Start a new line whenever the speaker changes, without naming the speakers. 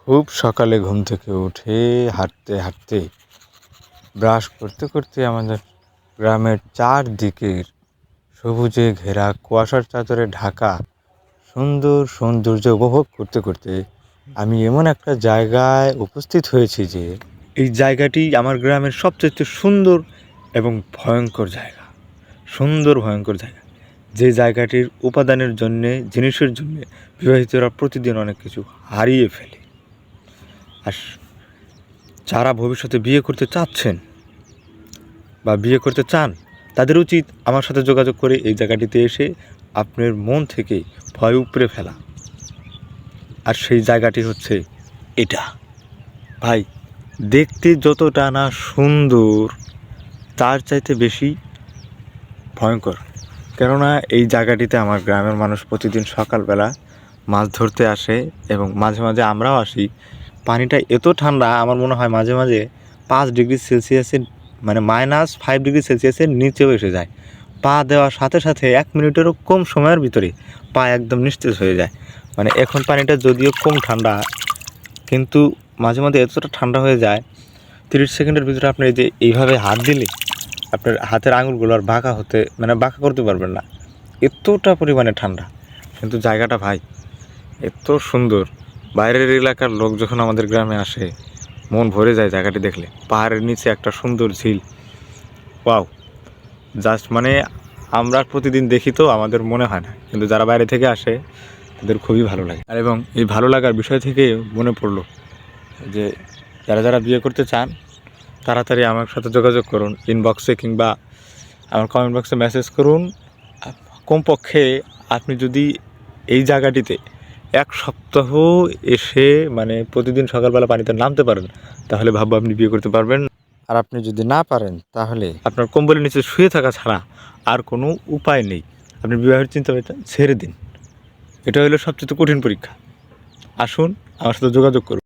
খুব সকালে ঘুম থেকে উঠে হাঁটতে হাঁটতে ব্রাশ করতে করতে আমাদের গ্রামের চারদিকের সবুজে ঘেরা কুয়াশার চাদরে ঢাকা সুন্দর সৌন্দর্য উপভোগ করতে করতে আমি এমন একটা জায়গায় উপস্থিত হয়েছি যে এই জায়গাটি আমার গ্রামের সবচেয়ে সুন্দর এবং ভয়ঙ্কর জায়গা। সুন্দর ভয়ঙ্কর জায়গা, যে জায়গাটির উপাদানের জন্যে, জিনিসের জন্যে বিবাহিতরা প্রতিদিন অনেক কিছু হারিয়ে ফেলে। আর যারা ভবিষ্যতে বিয়ে করতে চাচ্ছেন বা বিয়ে করতে চান, তাদের উচিত আমার সাথে যোগাযোগ করে এই জায়গাটিতে এসে আপনার মন থেকে ভয় উপড়ে ফেলা। আর সেই জায়গাটি হচ্ছে এটা। ভাই, দেখতে যতটা না সুন্দর, তার চাইতে বেশি ভয়ঙ্কর। কেননা এই জায়গাটিতে আমার গ্রামের মানুষ প্রতিদিন সকালবেলা মাছ ধরতে আসে এবং মাঝে মাঝে আমরাও আসি। পানিটা এত ঠান্ডা, আমার মনে হয় মাঝে মাঝে 5 ডিগ্রি সেলসিয়াসের মানে -5 ডিগ্রি সেলসিয়াসের নিচেও এসে যায়। পা দেওয়ার সাথে সাথে 1 মিনিটেরও কম সময়ের ভিতরে পা একদম নিস্তেজ হয়ে যায়। মানে এখন পানিটা যদিও কম ঠান্ডা, কিন্তু মাঝে মাঝে এতটা ঠান্ডা হয়ে যায় 30 সেকেন্ডের ভিতরে আপনি এই যে এইভাবে হাত দিলে আপনার হাতের আঙুলগুলো আর বাঁকা করতে পারবেন না, এতটা পরিমাণে ঠান্ডা। কিন্তু জায়গাটা ভাই এত সুন্দর, বাইরের এলাকার লোক যখন আমাদের গ্রামে আসে মন ভরে যায় জায়গাটি দেখলে। পাহাড়ের নিচে একটা সুন্দর ঝিল, ওয়াও! জাস্ট মানে আমরা প্রতিদিন দেখি তো আমাদের মনে হয় না, কিন্তু যারা বাইরে থেকে আসে তাদের খুবই ভালো লাগে। আর এবং এই ভালো লাগার বিষয় থেকে মনে পড়লো যে যারা যারা বিয়ে করতে চান তাড়াতাড়ি আমার সাথে যোগাযোগ করুন, ইনবক্সে কিংবা আমার কমেন্ট বক্সে মেসেজ করুন। কমপক্ষে আপনি যদি এই জায়গাটিতে 1 সপ্তাহ এসে মানে প্রতিদিন সকালবেলা পানিতে নামতে পারেন, তাহলে ভাববো আপনি বিয়ে করতে পারবেন। আর আপনি যদি না পারেন, তাহলে আপনার কম্বলের নিচে শুয়ে থাকা ছাড়া আর কোনো উপায় নেই। আপনি বিবাহের চিন্তাভাবনা ছেড়ে দিন। এটা হলো সবচেয়ে কঠিন পরীক্ষা। আসুন, আমার সাথে যোগাযোগ করুন।